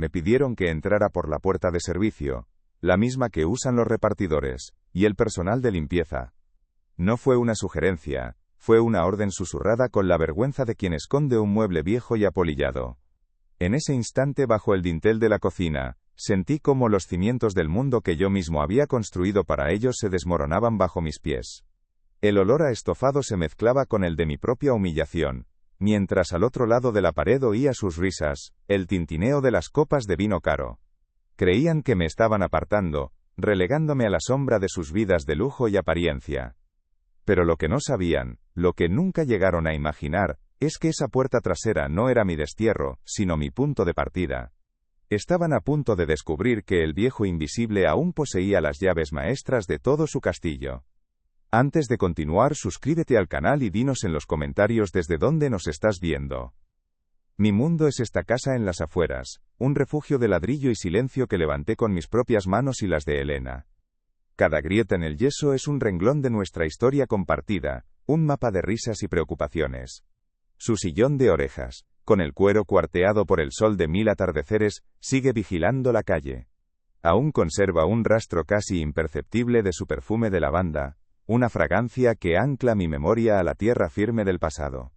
me pidieron que entrara por la puerta de servicio, la misma que usan los repartidores, y el personal de limpieza. No fue una sugerencia, fue una orden susurrada con la vergüenza de quien esconde un mueble viejo y apolillado. En ese instante, bajo el dintel de la cocina, sentí cómo los cimientos del mundo que yo mismo había construido para ellos se desmoronaban bajo mis pies. El olor a estofado se mezclaba con el de mi propia humillación, mientras al otro lado de la pared oía sus risas, el tintineo de las copas de vino caro. Creían que me estaban apartando, relegándome a la sombra de sus vidas de lujo y apariencia. Pero lo que no sabían, lo que nunca llegaron a imaginar, es que esa puerta trasera no era mi destierro, sino mi punto de partida. Estaban a punto de descubrir que el viejo invisible aún poseía las llaves maestras de todo su castillo. Antes de continuar, suscríbete al canal y dinos en los comentarios desde dónde nos estás viendo. Mi mundo es esta casa en las afueras, un refugio de ladrillo y silencio que levanté con mis propias manos y las de Elena. Cada grieta en el yeso es un renglón de nuestra historia compartida, un mapa de risas y preocupaciones. Su sillón de orejas, con el cuero cuarteado por el sol de 1000 atardeceres, sigue vigilando la calle. Aún conserva un rastro casi imperceptible de su perfume de lavanda, una fragancia que ancla mi memoria a la tierra firme del pasado.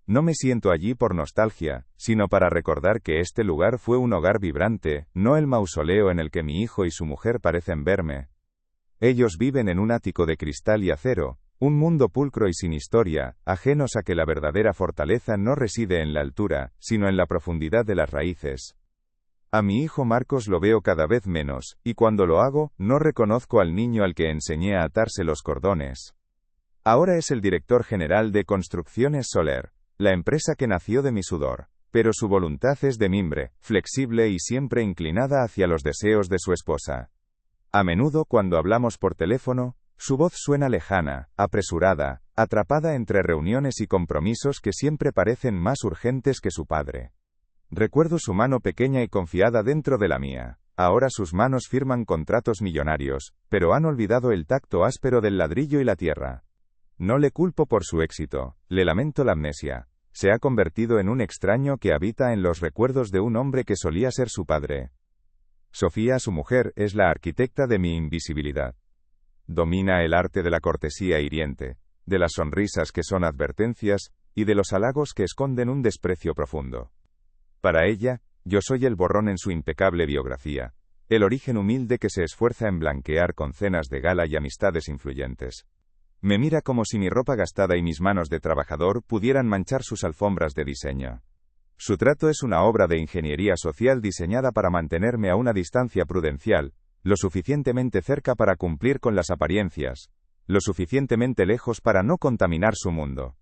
No me siento allí por nostalgia, sino para recordar que este lugar fue un hogar vibrante, no el mausoleo en el que mi hijo y su mujer parecen verme. Ellos viven en un ático de cristal y acero, un mundo pulcro y sin historia, ajenos a que la verdadera fortaleza no reside en la altura, sino en la profundidad de las raíces. A mi hijo Marcos lo veo cada vez menos, y cuando lo hago, no reconozco al niño al que enseñé a atarse los cordones. Ahora es el director general de Construcciones Soler, la empresa que nació de mi sudor, pero su voluntad es de mimbre, flexible y siempre inclinada hacia los deseos de su esposa. A menudo cuando hablamos por teléfono, su voz suena lejana, apresurada, atrapada entre reuniones y compromisos que siempre parecen más urgentes que su padre. Recuerdo su mano pequeña y confiada dentro de la mía. Ahora sus manos firman contratos millonarios, pero han olvidado el tacto áspero del ladrillo y la tierra. No le culpo por su éxito, le lamento la amnesia. Se ha convertido en un extraño que habita en los recuerdos de un hombre que solía ser su padre. Sofía, su mujer, es la arquitecta de mi invisibilidad. Domina el arte de la cortesía hiriente, de las sonrisas que son advertencias, y de los halagos que esconden un desprecio profundo. Para ella, yo soy el borrón en su impecable biografía, el origen humilde que se esfuerza en blanquear con cenas de gala y amistades influyentes. Me mira como si mi ropa gastada y mis manos de trabajador pudieran manchar sus alfombras de diseño. Su trato es una obra de ingeniería social diseñada para mantenerme a una distancia prudencial, lo suficientemente cerca para cumplir con las apariencias, lo suficientemente lejos para no contaminar su mundo.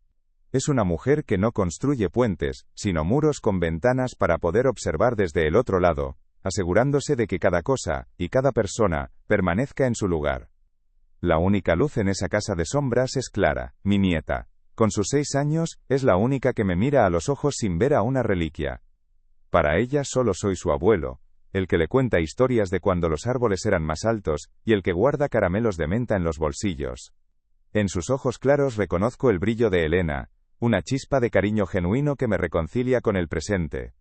Es una mujer que no construye puentes, sino muros con ventanas para poder observar desde el otro lado, asegurándose de que cada cosa, y cada persona, permanezca en su lugar. La única luz en esa casa de sombras es Clara, mi nieta. Con sus 6 años, es la única que me mira a los ojos sin ver a una reliquia. Para ella solo soy su abuelo, el que le cuenta historias de cuando los árboles eran más altos, y el que guarda caramelos de menta en los bolsillos. En sus ojos claros reconozco el brillo de Elena, una chispa de cariño genuino que me reconcilia con el presente.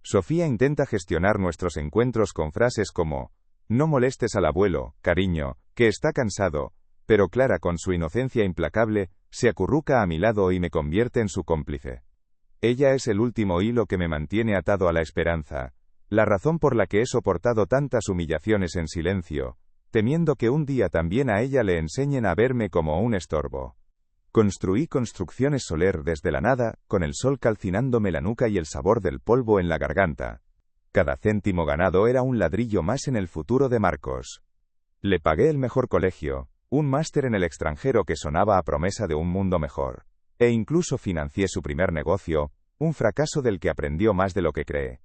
Sofía intenta gestionar nuestros encuentros con frases como, no molestes al abuelo, cariño, que está cansado, pero Clara con su inocencia implacable, se acurruca a mi lado y me convierte en su cómplice. Ella es el último hilo que me mantiene atado a la esperanza, la razón por la que he soportado tantas humillaciones en silencio, temiendo que un día también a ella le enseñen a verme como un estorbo. Construí Construcciones Soler desde la nada, con el sol calcinándome la nuca y el sabor del polvo en la garganta. Cada céntimo ganado era un ladrillo más en el futuro de Marcos. Le pagué el mejor colegio, un máster en el extranjero que sonaba a promesa de un mundo mejor. E incluso financié su primer negocio, un fracaso del que aprendió más de lo que cree.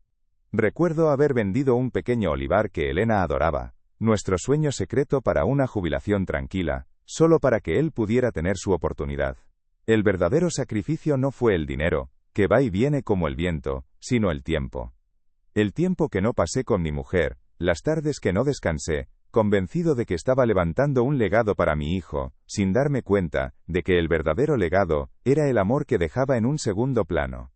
Recuerdo haber vendido un pequeño olivar que Elena adoraba, nuestro sueño secreto para una jubilación tranquila, solo para que él pudiera tener su oportunidad. El verdadero sacrificio no fue el dinero, que va y viene como el viento, sino el tiempo. El tiempo que no pasé con mi mujer, las tardes que no descansé, convencido de que estaba levantando un legado para mi hijo, sin darme cuenta de que el verdadero legado era el amor que dejaba en un segundo plano.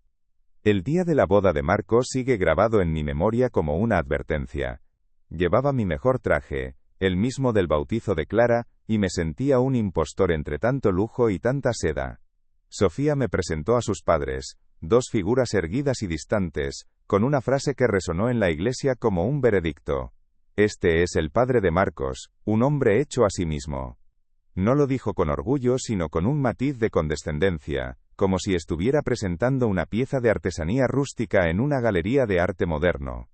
El día de la boda de Marcos sigue grabado en mi memoria como una advertencia. Llevaba mi mejor traje, el mismo del bautizo de Clara, y me sentía un impostor entre tanto lujo y tanta seda. Sofía me presentó a sus padres, dos figuras erguidas y distantes, con una frase que resonó en la iglesia como un veredicto. Este es el padre de Marcos, un hombre hecho a sí mismo. No lo dijo con orgullo sino con un matiz de condescendencia, como si estuviera presentando una pieza de artesanía rústica en una galería de arte moderno.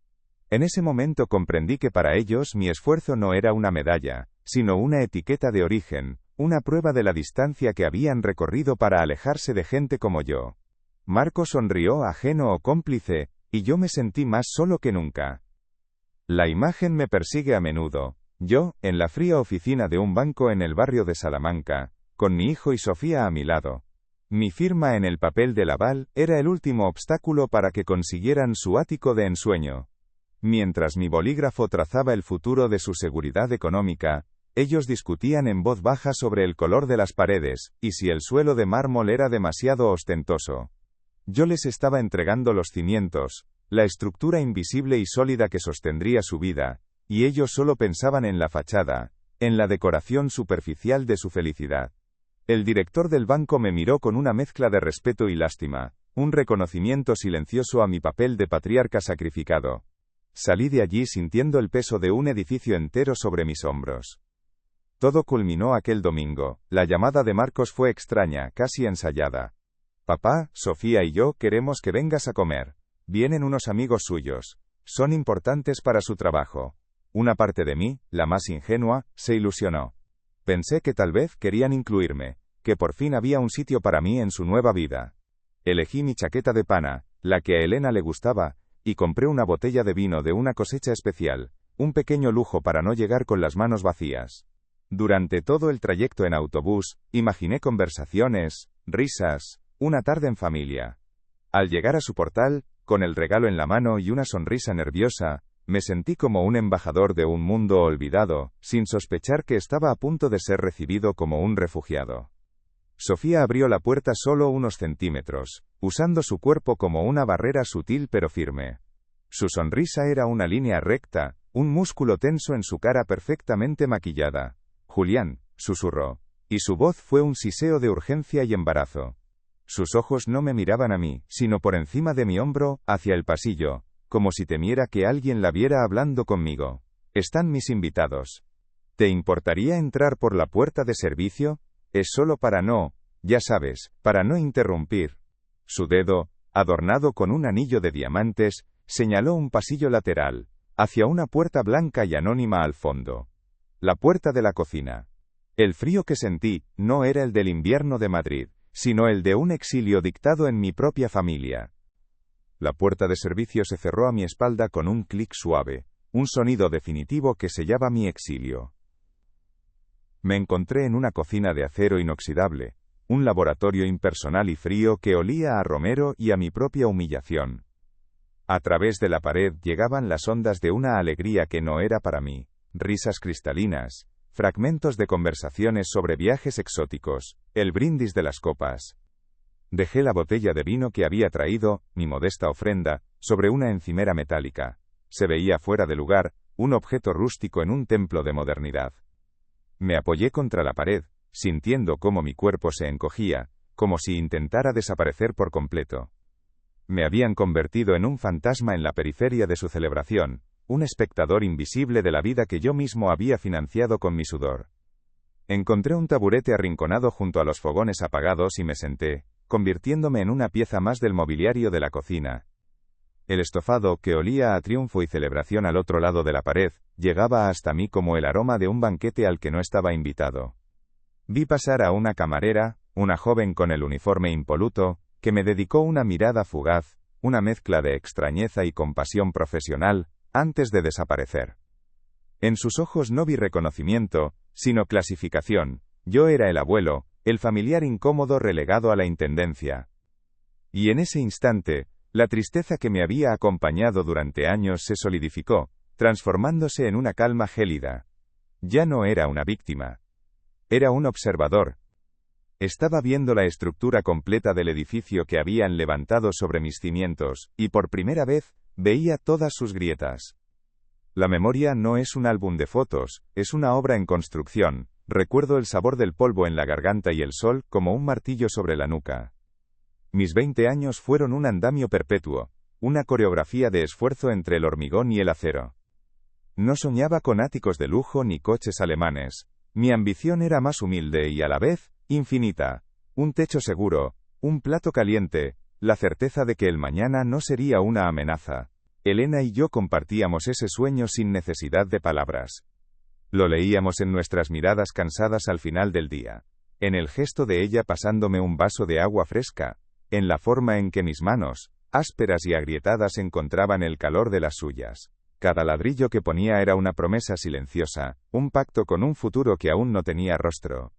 En ese momento comprendí que para ellos mi esfuerzo no era una medalla, sino una etiqueta de origen, una prueba de la distancia que habían recorrido para alejarse de gente como yo. Marcos sonrió ajeno o cómplice, y yo me sentí más solo que nunca. La imagen me persigue a menudo. Yo, en la fría oficina de un banco en el barrio de Salamanca, con mi hijo y Sofía a mi lado. Mi firma en el papel del aval era el último obstáculo para que consiguieran su ático de ensueño. Mientras mi bolígrafo trazaba el futuro de su seguridad económica, ellos discutían en voz baja sobre el color de las paredes, y si el suelo de mármol era demasiado ostentoso. Yo les estaba entregando los cimientos, la estructura invisible y sólida que sostendría su vida, y ellos solo pensaban en la fachada, en la decoración superficial de su felicidad. El director del banco me miró con una mezcla de respeto y lástima, un reconocimiento silencioso a mi papel de patriarca sacrificado. Salí de allí sintiendo el peso de un edificio entero sobre mis hombros. Todo culminó aquel domingo. La llamada de Marcos fue extraña, casi ensayada. Papá, Sofía y yo queremos que vengas a comer. Vienen unos amigos suyos. Son importantes para su trabajo. Una parte de mí, la más ingenua, se ilusionó. Pensé que tal vez querían incluirme, que por fin había un sitio para mí en su nueva vida. Elegí mi chaqueta de pana, la que a Elena le gustaba, y compré una botella de vino de una cosecha especial, un pequeño lujo para no llegar con las manos vacías. Durante todo el trayecto en autobús, imaginé conversaciones, risas, una tarde en familia. Al llegar a su portal, con el regalo en la mano y una sonrisa nerviosa, me sentí como un embajador de un mundo olvidado, sin sospechar que estaba a punto de ser recibido como un refugiado. Sofía abrió la puerta solo unos centímetros, usando su cuerpo como una barrera sutil pero firme. Su sonrisa era una línea recta, un músculo tenso en su cara perfectamente maquillada. Julián, susurró, y su voz fue un siseo de urgencia y embarazo. Sus ojos no me miraban a mí, sino por encima de mi hombro, hacia el pasillo, como si temiera que alguien la viera hablando conmigo. Están mis invitados. ¿Te importaría entrar por la puerta de servicio? Es solo para no, ya sabes, para no interrumpir. Su dedo, adornado con un anillo de diamantes, señaló un pasillo lateral, hacia una puerta blanca y anónima al fondo. La puerta de la cocina. El frío que sentí, no era el del invierno de Madrid, sino el de un exilio dictado en mi propia familia. La puerta de servicio se cerró a mi espalda con un clic suave, un sonido definitivo que sellaba mi exilio. Me encontré en una cocina de acero inoxidable, un laboratorio impersonal y frío que olía a romero y a mi propia humillación. A través de la pared llegaban las ondas de una alegría que no era para mí, risas cristalinas, fragmentos de conversaciones sobre viajes exóticos, el brindis de las copas. Dejé la botella de vino que había traído, mi modesta ofrenda, sobre una encimera metálica. Se veía fuera de lugar, un objeto rústico en un templo de modernidad. Me apoyé contra la pared, sintiendo cómo mi cuerpo se encogía, como si intentara desaparecer por completo. Me habían convertido en un fantasma en la periferia de su celebración, un espectador invisible de la vida que yo mismo había financiado con mi sudor. Encontré un taburete arrinconado junto a los fogones apagados y me senté, convirtiéndome en una pieza más del mobiliario de la cocina. El estofado, que olía a triunfo y celebración al otro lado de la pared, llegaba hasta mí como el aroma de un banquete al que no estaba invitado. Vi pasar a una camarera, una joven con el uniforme impoluto, que me dedicó una mirada fugaz, una mezcla de extrañeza y compasión profesional, antes de desaparecer. En sus ojos no vi reconocimiento, sino clasificación. Yo era el abuelo, el familiar incómodo relegado a la intendencia. Y en ese instante, la tristeza que me había acompañado durante años se solidificó, transformándose en una calma gélida. Ya no era una víctima. Era un observador. Estaba viendo la estructura completa del edificio que habían levantado sobre mis cimientos, y por primera vez, veía todas sus grietas. La memoria no es un álbum de fotos, es una obra en construcción. Recuerdo el sabor del polvo en la garganta y el sol como un martillo sobre la nuca. Mis 20 años fueron un andamio perpetuo, una coreografía de esfuerzo entre el hormigón y el acero. No soñaba con áticos de lujo ni coches alemanes. Mi ambición era más humilde y a la vez, infinita. Un techo seguro, un plato caliente, la certeza de que el mañana no sería una amenaza. Elena y yo compartíamos ese sueño sin necesidad de palabras. Lo leíamos en nuestras miradas cansadas al final del día, en el gesto de ella pasándome un vaso de agua fresca, en la forma en que mis manos, ásperas y agrietadas, encontraban el calor de las suyas. Cada ladrillo que ponía era una promesa silenciosa, un pacto con un futuro que aún no tenía rostro.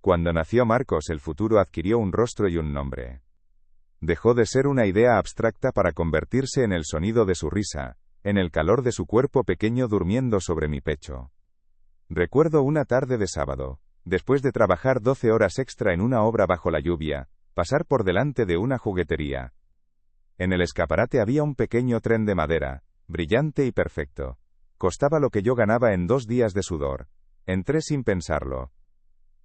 Cuando nació Marcos, el futuro adquirió un rostro y un nombre. Dejó de ser una idea abstracta para convertirse en el sonido de su risa, en el calor de su cuerpo pequeño durmiendo sobre mi pecho. Recuerdo una tarde de sábado, después de trabajar 12 horas extra en una obra bajo la lluvia, pasar por delante de una juguetería. En el escaparate había un pequeño tren de madera, brillante y perfecto. Costaba lo que yo ganaba en 2 días de sudor. Entré sin pensarlo.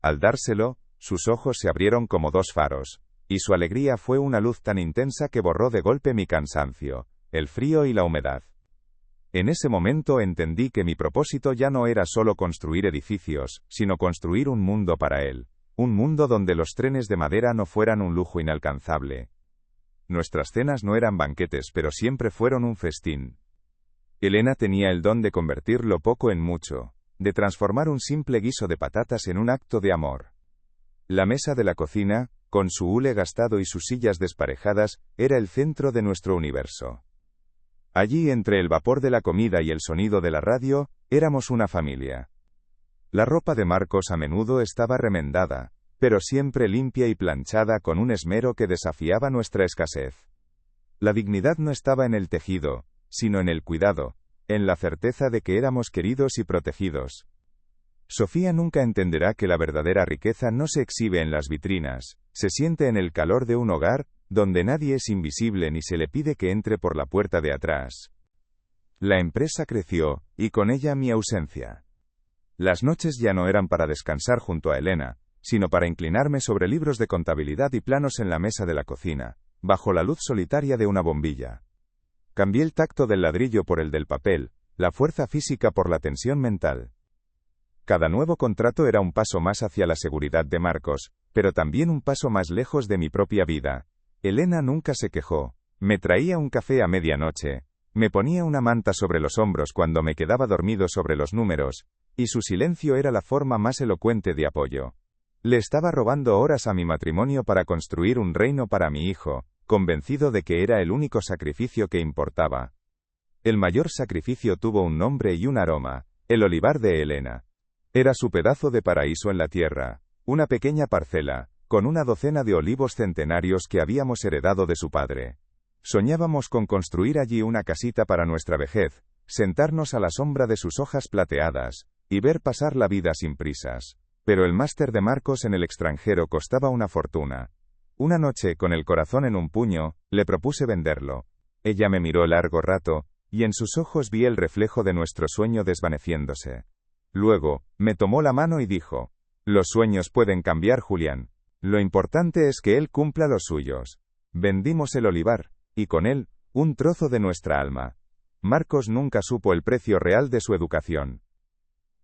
Al dárselo, sus ojos se abrieron como 2 faros, y su alegría fue una luz tan intensa que borró de golpe mi cansancio, el frío y la humedad. En ese momento entendí que mi propósito ya no era solo construir edificios, sino construir un mundo para él. Un mundo donde los trenes de madera no fueran un lujo inalcanzable. Nuestras cenas no eran banquetes, pero siempre fueron un festín. Elena tenía el don de convertir lo poco en mucho, de transformar un simple guiso de patatas en un acto de amor. La mesa de la cocina, con su hule gastado y sus sillas desparejadas, era el centro de nuestro universo. Allí, entre el vapor de la comida y el sonido de la radio, éramos una familia. La ropa de Marcos a menudo estaba remendada, pero siempre limpia y planchada con un esmero que desafiaba nuestra escasez. La dignidad no estaba en el tejido, sino en el cuidado, en la certeza de que éramos queridos y protegidos. Sofía nunca entenderá que la verdadera riqueza no se exhibe en las vitrinas, se siente en el calor de un hogar, donde nadie es invisible ni se le pide que entre por la puerta de atrás. La empresa creció, y con ella mi ausencia. Las noches ya no eran para descansar junto a Elena, sino para inclinarme sobre libros de contabilidad y planos en la mesa de la cocina, bajo la luz solitaria de una bombilla. Cambié el tacto del ladrillo por el del papel, la fuerza física por la tensión mental. Cada nuevo contrato era un paso más hacia la seguridad de Marcos, pero también un paso más lejos de mi propia vida. Elena nunca se quejó. Me traía un café a medianoche, me ponía una manta sobre los hombros cuando me quedaba dormido sobre los números, y su silencio era la forma más elocuente de apoyo. Le estaba robando horas a mi matrimonio para construir un reino para mi hijo, convencido de que era el único sacrificio que importaba. El mayor sacrificio tuvo un nombre y un aroma: el olivar de Elena. Era su pedazo de paraíso en la tierra, una pequeña parcela, con una docena de olivos centenarios que habíamos heredado de su padre. Soñábamos con construir allí una casita para nuestra vejez, sentarnos a la sombra de sus hojas plateadas, y ver pasar la vida sin prisas. Pero el máster de Marcos en el extranjero costaba una fortuna. Una noche, con el corazón en un puño, le propuse venderlo. Ella me miró largo rato, y en sus ojos vi el reflejo de nuestro sueño desvaneciéndose. Luego, me tomó la mano y dijo: «Los sueños pueden cambiar, Julián. Lo importante es que él cumpla los suyos». Vendimos el olivar, y con él, un trozo de nuestra alma. Marcos nunca supo el precio real de su educación.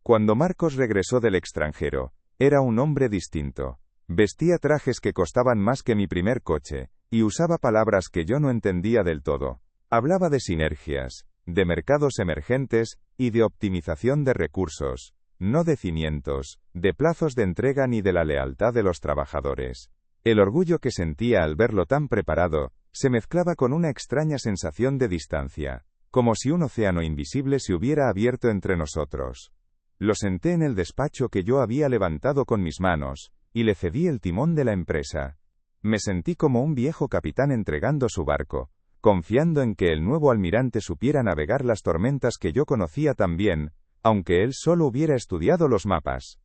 Cuando Marcos regresó del extranjero, era un hombre distinto. Vestía trajes que costaban más que mi primer coche, y usaba palabras que yo no entendía del todo. Hablaba de sinergias, de mercados emergentes, y de optimización de recursos, no de cimientos, de plazos de entrega ni de la lealtad de los trabajadores. El orgullo que sentía al verlo tan preparado, se mezclaba con una extraña sensación de distancia, como si un océano invisible se hubiera abierto entre nosotros. Lo senté en el despacho que yo había levantado con mis manos, y le cedí el timón de la empresa. Me sentí como un viejo capitán entregando su barco, confiando en que el nuevo almirante supiera navegar las tormentas que yo conocía tan bien, aunque él solo hubiera estudiado los mapas.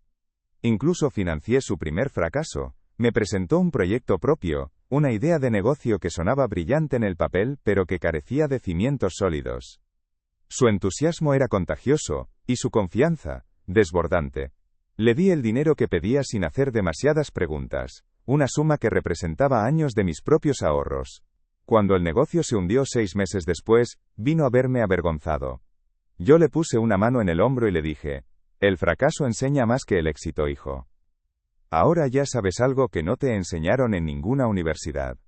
Incluso financié su primer fracaso, Me presentó un proyecto propio, una idea de negocio que sonaba brillante en el papel pero que carecía de cimientos sólidos. Su entusiasmo era contagioso, y su confianza, desbordante. Le di el dinero que pedía sin hacer demasiadas preguntas, una suma que representaba años de mis propios ahorros. Cuando el negocio se hundió 6 meses después, vino a verme avergonzado. Yo le puse una mano en el hombro y le dije, el fracaso enseña más que el éxito, hijo. Ahora ya sabes algo que no te enseñaron en ninguna universidad.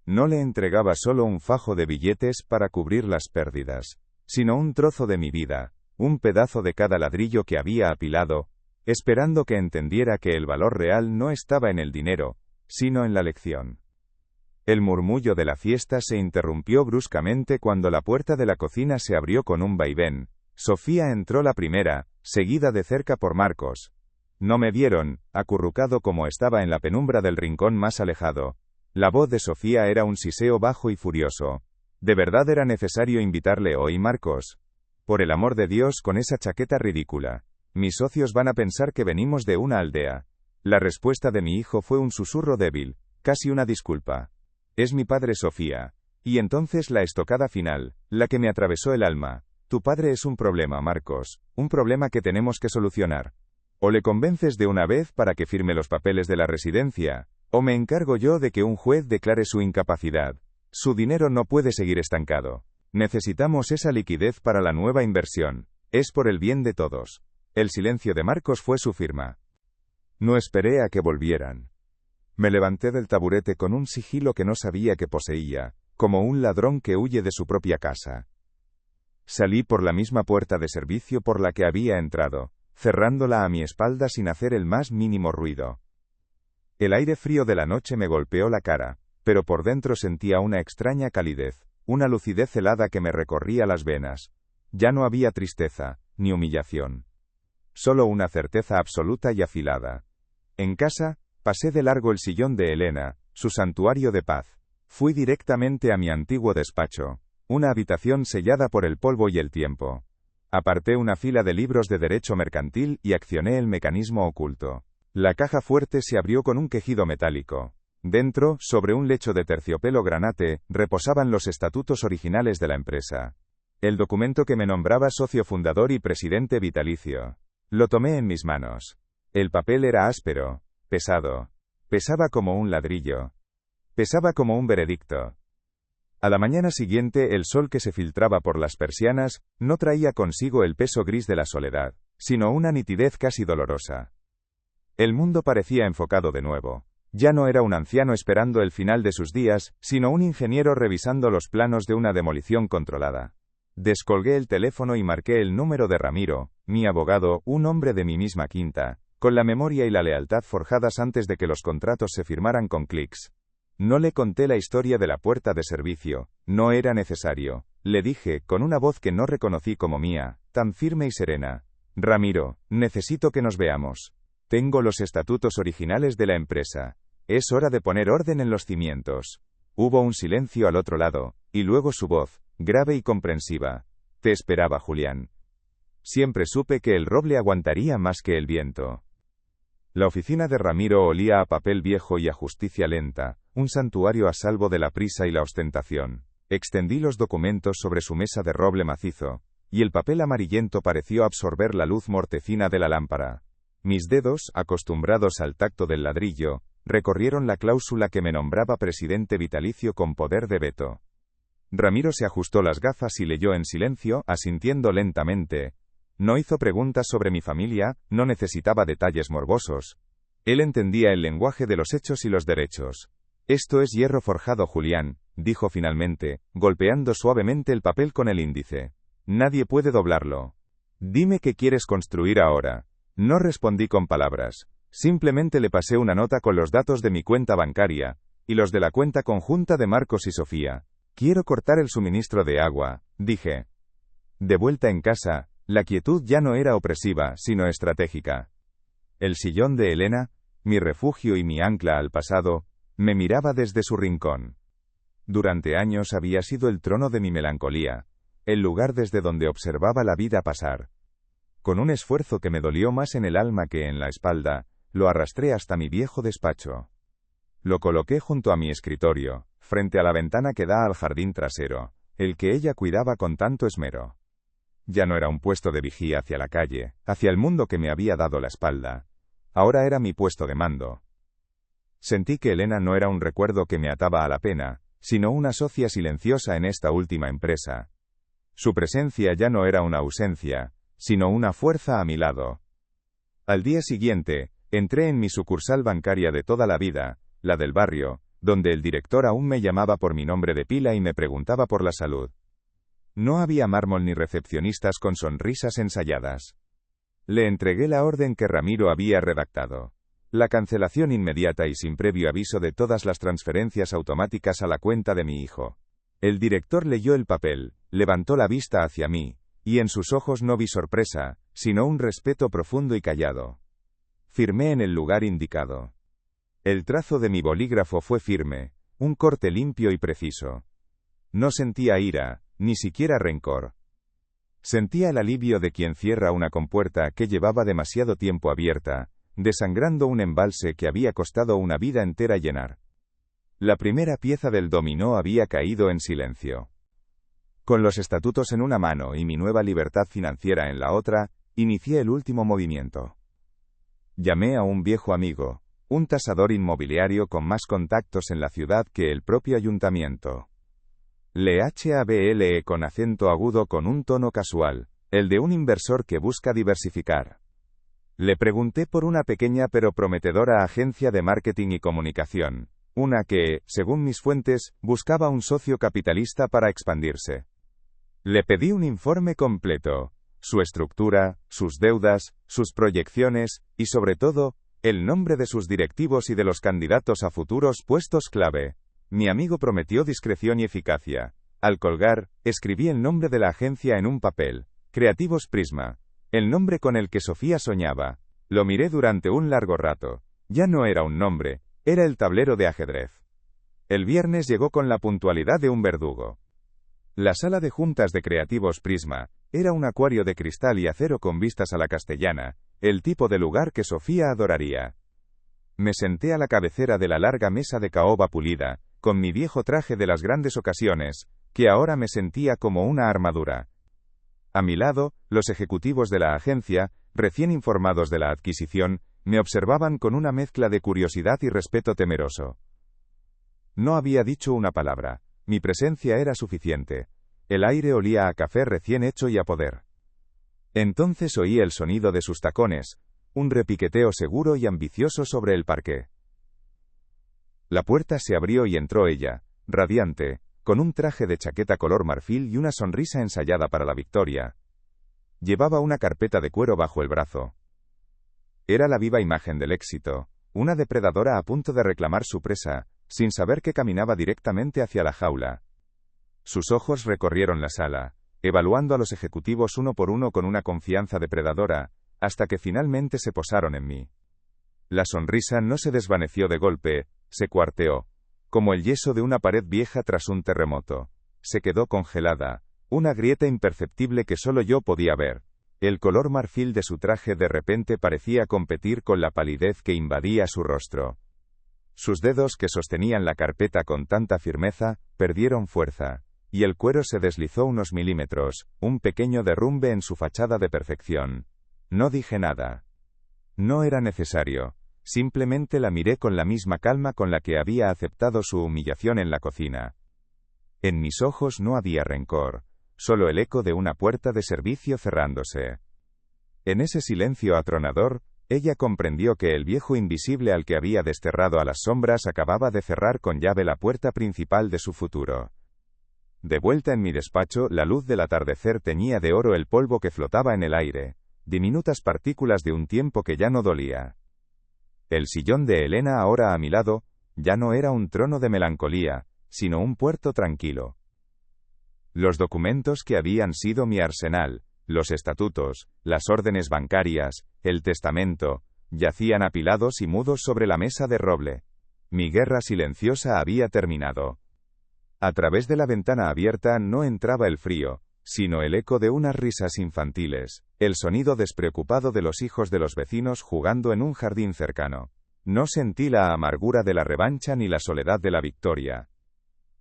No le entregaba solo un fajo de billetes para cubrir las pérdidas, sino un trozo de mi vida, un pedazo de cada ladrillo que había apilado, esperando que entendiera que el valor real no estaba en el dinero, sino en la lección. El murmullo de la fiesta se interrumpió bruscamente cuando la puerta de la cocina se abrió con un vaivén. Sofía entró la primera, seguida de cerca por Marcos. No me vieron, acurrucado como estaba en la penumbra del rincón más alejado. La voz de Sofía era un siseo bajo y furioso. ¿De verdad era necesario invitarle hoy, Marcos? Por el amor de Dios, con esa chaqueta ridícula. Mis socios van a pensar que venimos de una aldea. La respuesta de mi hijo fue un susurro débil, casi una disculpa. Es mi padre, Sofía. Y entonces la estocada final, la que me atravesó el alma. Tu padre es un problema, Marcos, un problema que tenemos que solucionar. O le convences de una vez para que firme los papeles de la residencia, o me encargo yo de que un juez declare su incapacidad. Su dinero no puede seguir estancado. Necesitamos esa liquidez para la nueva inversión. Es por el bien de todos. El silencio de Marcos fue su firma. No esperé a que volvieran. Me levanté del taburete con un sigilo que no sabía que poseía, como un ladrón que huye de su propia casa. Salí por la misma puerta de servicio por la que había entrado, cerrándola a mi espalda sin hacer el más mínimo ruido. El aire frío de la noche me golpeó la cara, pero por dentro sentía una extraña calidez, una lucidez helada que me recorría las venas. Ya no había tristeza, ni humillación. Solo una certeza absoluta y afilada. En casa, pasé de largo el sillón de Elena, su santuario de paz. Fui directamente a mi antiguo despacho, una habitación sellada por el polvo y el tiempo. Aparté una fila de libros de derecho mercantil y accioné el mecanismo oculto. La caja fuerte se abrió con un quejido metálico. Dentro, sobre un lecho de terciopelo granate, reposaban los estatutos originales de la empresa. El documento que me nombraba socio fundador y presidente vitalicio. Lo tomé en mis manos. El papel era áspero, pesado. Pesaba como un ladrillo. Pesaba como un veredicto. A la mañana siguiente el sol que se filtraba por las persianas, no traía consigo el peso gris de la soledad, sino una nitidez casi dolorosa. El mundo parecía enfocado de nuevo. Ya no era un anciano esperando el final de sus días, sino un ingeniero revisando los planos de una demolición controlada. Descolgué el teléfono y marqué el número de Ramiro, mi abogado, un hombre de mi misma quinta, con la memoria y la lealtad forjadas antes de que los contratos se firmaran con clics. No le conté la historia de la puerta de servicio, no era necesario. Le dije, con una voz que no reconocí como mía, tan firme y serena. Ramiro, necesito que nos veamos. Tengo los estatutos originales de la empresa. Es hora de poner orden en los cimientos. Hubo un silencio al otro lado, y luego su voz, grave y comprensiva. Te esperaba, Julián. Siempre supe que el roble aguantaría más que el viento. La oficina de Ramiro olía a papel viejo y a justicia lenta, un santuario a salvo de la prisa y la ostentación. Extendí los documentos sobre su mesa de roble macizo, y el papel amarillento pareció absorber la luz mortecina de la lámpara. Mis dedos, acostumbrados al tacto del ladrillo, recorrieron la cláusula que me nombraba presidente vitalicio con poder de veto. Ramiro se ajustó las gafas y leyó en silencio, asintiendo lentamente. No hizo preguntas sobre mi familia, no necesitaba detalles morbosos. Él entendía el lenguaje de los hechos y los derechos. Esto es hierro forjado, Julián, dijo finalmente, golpeando suavemente el papel con el índice. Nadie puede doblarlo. Dime qué quieres construir ahora. No respondí con palabras. Simplemente le pasé una nota con los datos de mi cuenta bancaria, y los de la cuenta conjunta de Marcos y Sofía. Quiero cortar el suministro de agua, dije. De vuelta en casa, la quietud ya no era opresiva, sino estratégica. El sillón de Elena, mi refugio y mi ancla al pasado, me miraba desde su rincón. Durante años había sido el trono de mi melancolía, el lugar desde donde observaba la vida pasar. Con un esfuerzo que me dolió más en el alma que en la espalda, Lo arrastré hasta mi viejo despacho. Lo coloqué junto a mi escritorio, frente a la ventana que da al jardín trasero, el que ella cuidaba con tanto esmero. Ya no era un puesto de vigía hacia la calle, hacia el mundo que me había dado la espalda. Ahora era mi puesto de mando. Sentí que Elena no era un recuerdo que me ataba a la pena, sino una socia silenciosa en esta última empresa. Su presencia ya no era una ausencia, sino una fuerza a mi lado. Al día siguiente, entré en mi sucursal bancaria de toda la vida, la del barrio, donde el director aún me llamaba por mi nombre de pila y me preguntaba por la salud. No había mármol ni recepcionistas con sonrisas ensayadas. Le entregué la orden que Ramiro había redactado. La cancelación inmediata y sin previo aviso de todas las transferencias automáticas a la cuenta de mi hijo. El director leyó el papel, levantó la vista hacia mí, y en sus ojos no vi sorpresa, sino un respeto profundo y callado. Firmé en el lugar indicado. El trazo de mi bolígrafo fue firme, un corte limpio y preciso. No sentía ira, ni siquiera rencor. Sentía el alivio de quien cierra una compuerta que llevaba demasiado tiempo abierta, desangrando un embalse que había costado una vida entera llenar. La primera pieza del dominó había caído en silencio. Con los estatutos en una mano y mi nueva libertad financiera en la otra, inicié el último movimiento. Llamé a un viejo amigo, un tasador inmobiliario con más contactos en la ciudad que el propio ayuntamiento. Le hablé con acento agudo con un tono casual, el de un inversor que busca diversificar. Le pregunté por una pequeña pero prometedora agencia de marketing y comunicación, una que, según mis fuentes, buscaba un socio capitalista para expandirse. Le pedí un informe completo, su estructura, sus deudas, sus proyecciones, y sobre todo, el nombre de sus directivos y de los candidatos a futuros puestos clave. Mi amigo prometió discreción y eficacia. Al colgar, escribí el nombre de la agencia en un papel, Creativos Prisma, el nombre con el que Sofía soñaba. Lo miré durante un largo rato. Ya no era un nombre, era el tablero de ajedrez. El viernes llegó con la puntualidad de un verdugo. La sala de juntas de Creativos Prisma era un acuario de cristal y acero con vistas a la Castellana, el tipo de lugar que Sofía adoraría. Me senté a la cabecera de la larga mesa de caoba pulida, con mi viejo traje de las grandes ocasiones, que ahora me sentía como una armadura. A mi lado, los ejecutivos de la agencia, recién informados de la adquisición, me observaban con una mezcla de curiosidad y respeto temeroso. No había dicho una palabra. Mi presencia era suficiente. El aire olía a café recién hecho y a poder. Entonces oí el sonido de sus tacones, un repiqueteo seguro y ambicioso sobre el parqué. La puerta se abrió y entró ella, radiante, con un traje de chaqueta color marfil y una sonrisa ensayada para la victoria. Llevaba una carpeta de cuero bajo el brazo. Era la viva imagen del éxito, una depredadora a punto de reclamar su presa, sin saber que caminaba directamente hacia la jaula. Sus ojos recorrieron la sala, evaluando a los ejecutivos uno por uno con una confianza depredadora, hasta que finalmente se posaron en mí. La sonrisa no se desvaneció de golpe, se cuarteó, como el yeso de una pared vieja tras un terremoto. Se quedó congelada, una grieta imperceptible que solo yo podía ver. El color marfil de su traje de repente parecía competir con la palidez que invadía su rostro. Sus dedos que sostenían la carpeta con tanta firmeza, perdieron fuerza, y el cuero se deslizó unos milímetros, un pequeño derrumbe en su fachada de perfección. No dije nada. No era necesario. Simplemente la miré con la misma calma con la que había aceptado su humillación en la cocina. En mis ojos no había rencor, solo el eco de una puerta de servicio cerrándose. En ese silencio atronador, ella comprendió que el viejo invisible al que había desterrado a las sombras acababa de cerrar con llave la puerta principal de su futuro. De vuelta en mi despacho, la luz del atardecer teñía de oro el polvo que flotaba en el aire, diminutas partículas de un tiempo que ya no dolía. El sillón de Elena ahora a mi lado, ya no era un trono de melancolía, sino un puerto tranquilo. Los documentos que habían sido mi arsenal, los estatutos, las órdenes bancarias, el testamento, yacían apilados y mudos sobre la mesa de roble. Mi guerra silenciosa había terminado. A través de la ventana abierta no entraba el frío, sino el eco de unas risas infantiles, El sonido despreocupado de los hijos de los vecinos jugando en un jardín cercano. No sentí la amargura de la revancha ni la soledad de la victoria.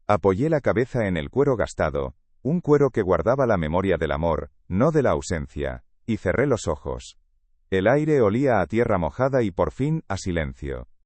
Apoyé la cabeza en el cuero gastado, un cuero que guardaba la memoria del amor, no de la ausencia, y cerré los ojos. El aire olía a tierra mojada y por fin, a silencio.